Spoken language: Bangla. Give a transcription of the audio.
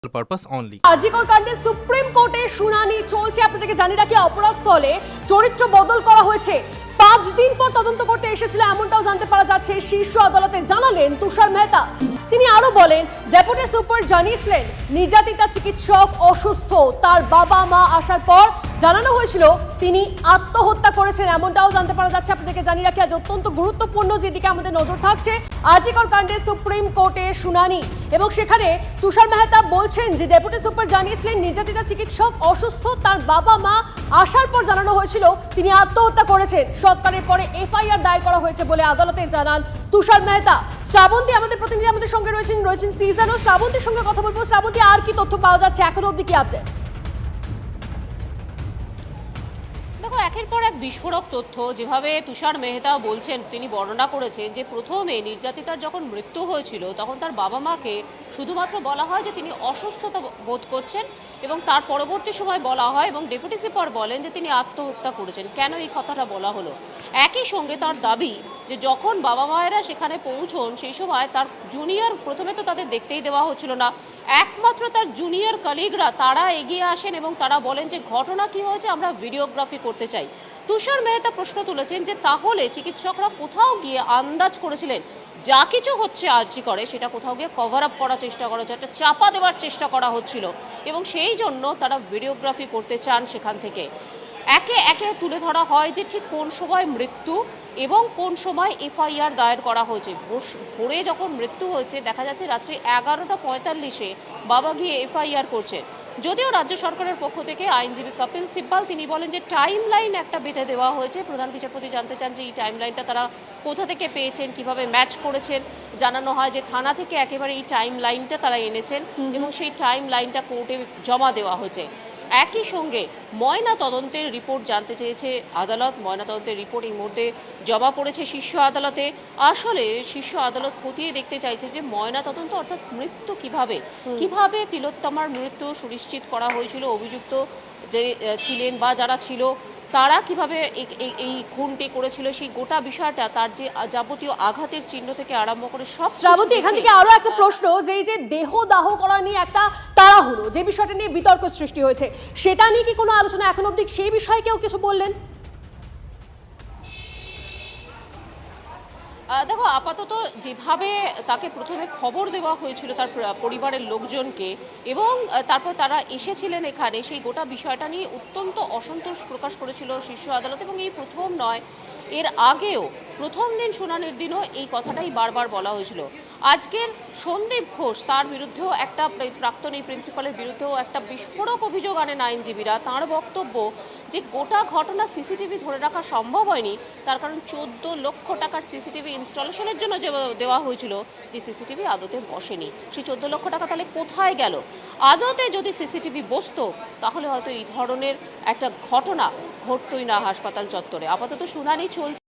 purpose only. আজিকর কাণ্ডে সুপ্রিম কোর্টে শুনানি চলছে। আপনাদেরকে জানি রাখি, অপরাধস্থলে চরিত্র বদল করা হয়েছে। 5 দিন পর তদন্ত করতে এসেছিল এমনটাও জানতে পারা যাচ্ছে। শীর্ষ আদালতে জানালেন তুষার মেহতা। তিনি আরো বলেন, ডেপুটি সুপার জানিয়েছিলেন নির্যাতিতা চিকিৎসক অসুস্থ। তার বাবা মা আসার পর জানানো হয়েছিল তিনি আত্মহত্যা করেছেন, এমনটাও জানতে পারা যাচ্ছে। আপনাদেরকে জানি রাখি, আজ অত্যন্ত গুরুত্বপূর্ণ যেদিকে আমাদের নজর থাকছে আজিকর কাণ্ডে সুপ্রিম কোর্টে শুনানি, এবং সেখানে তুষার মেহতা বলছেন যে ডেপুটি সুপার জানিয়েছিলেন নির্যাতিতা চিকিৎসক অসুস্থ। তার বাবা মা আসার পর জানানো হয়েছিল তিনি আত্মহত্যা করেছেন। সৎকারের পরে এফআইআর দায়ের করা হয়েছে বলে আদালতে জানান তুষার মেহতা। শ্রাবন্তী আমাদের প্রতিনিধি আমাদের সঙ্গে রয়েছেন সিজন ও শ্রাবন্তীর সঙ্গে কথা বলবো। শ্রাবন্তী, আর কি তথ্য পাওয়া যাচ্ছে এখনো অবধি, কি আপডেট? দেখো, একের পর এক বিস্ফোরক তথ্য যেভাবে তুষার মেহতা বলছেন, তিনি বর্ণনা করেছেন যে প্রথমে নির্যাতিতার যখন মৃত্যু হয়েছিল তখন তার বাবা মাকে শুধুমাত্র বলা হয় যে তিনি অসুস্থতা বোধ করছেন, এবং তার পরবর্তী সময় বলা হয় এবং ডেপুটি সুপার বলেন যে তিনি আত্মহত্যা করেছেন। কেন এই কথাটা বলা হলো? একই সঙ্গে তার দাবি যে যখন বাবা মায়েরা সেখানে পৌঁছন সেই সময় তার জুনিয়র, প্রথমে তো তাদের দেখতেই দেওয়া হচ্ছিল না, একমাত্র তার জুনিয়র কলিগরা তারা এগিয়ে আসেন এবং তারা বলেন যে ঘটনা কি হয়েছে আমরা ভিডিওগ্রাফি করতে চাই। তুষার মেহতা প্রশ্ন তুলেছেন যে তাহলে চিকিৎসকরা কোথাও গিয়ে আন্দাজ করেছিলেন যা কিছু হচ্ছে আর্জি করে সেটা কোথাও গিয়ে কভার আপ করার চেষ্টা করা হচ্ছে, একটা চাপা দেওয়ার চেষ্টা করা হচ্ছিল, এবং সেই জন্য তারা ভিডিওগ্রাফি করতে চান। সেখান থেকে একে একে তুলে ধরা হয় যে ঠিক কোন সময় মৃত্যু এবং কোন সময় এফআইআর দায়ের করা হয়েছে। ভোরে যখন মৃত্যু হয়েছে দেখা যাচ্ছে রাত্রি 11:45 বাবা গিয়ে এফআইআর করছেন। যদিও রাজ্য সরকারের পক্ষ থেকে আইনজীবী কপিল সিব্বাল তিনি বলেন যে টাইম লাইন একটা বেঁধে দেওয়া হয়েছে। প্রধান বিচারপতি জানতে চান যে এই টাইম লাইনটা তারা কোথা থেকে পেয়েছেন, কিভাবে ম্যাচ করেছেন। জানানো হয় যে থানা থেকে একেবারে এই টাইম লাইনটা তারা এনেছেন এবং সেই টাইম লাইনটা কোর্টে জমা দেওয়া হয়েছে। একই সঙ্গে ময়না তদন্তের রিপোর্ট জানতে চেয়েছে আদালত। ময়না তদন্তের রিপোর্ট এই মুহূর্তে জমা পড়েছে শীর্ষ আদালতে। আসলে শীর্ষ আদালত খতিয়ে দেখতে চাইছে যে ময়না তদন্ত অর্থাৎ মৃত্যু কিভাবে তিলোত্তমার মৃত্যু সুনিশ্চিত করা হয়েছিল, অভিযুক্ত যে ছিলেন বা যারা ছিল তারা কিভাবে এই খুনটি করেছিল, সেই গোটা বিষয়টা, তার যে যাবতীয় আঘাতের চিহ্ন থেকে আরম্ভ করে সব। শ্রাবন্তী, এখান থেকে আরো একটা প্রশ্ন, যে এই যে দেহ দাহ করা নিয়ে একটা তাড়াহুড়ো, যে বিষয়টা নিয়ে বিতর্ক সৃষ্টি হয়েছে, সেটা নিয়ে কি কোনো আলোচনা এখন অবধি সেই বিষয়ে কেউ কিছু বললেন? দেখো, আপাতত যেভাবে তাকে প্রথমে খবর দেওয়া হয়েছিল তার পরিবারের লোকজনকে, এবং তারপর তারা এসেছিলেন এখানে, সেই গোটা বিষয়টা নিয়ে অত্যন্ত অসন্তোষ প্রকাশ করেছিল শীর্ষ আদালত। এবং এই প্রথম নয়, এর আগেও প্রথম দিন শুনানির দিনও এই কথাটাই বারবার বলা হয়েছিল। আজকের সন্দীপ ঘোষ, তার বিরুদ্ধেও একটা, প্রাক্তন এই প্রিন্সিপালের বিরুদ্ধেও একটা বিস্ফোরক অভিযোগ আনেন আইনজীবীরা। তাঁর বক্তব্য যে গোটা ঘটনা সিসিটিভি ধরে রাখা সম্ভব হয়নি, তার কারণ 14 লক্ষ টাকার সিসিটিভি ইনস্টলেশনের জন্য যে দেওয়া হয়েছিল, যে সিসিটিভি আদতে বসেনি। সেই 14 লক্ষ টাকা তাহলে কোথায় গেল? আদতে যদি সিসিটিভি বসতো তাহলে হয়তো এই ধরনের একটা ঘটনা ঘটতই না হাসপাতাল চত্বরে। আপাতত শুনানি চলছে।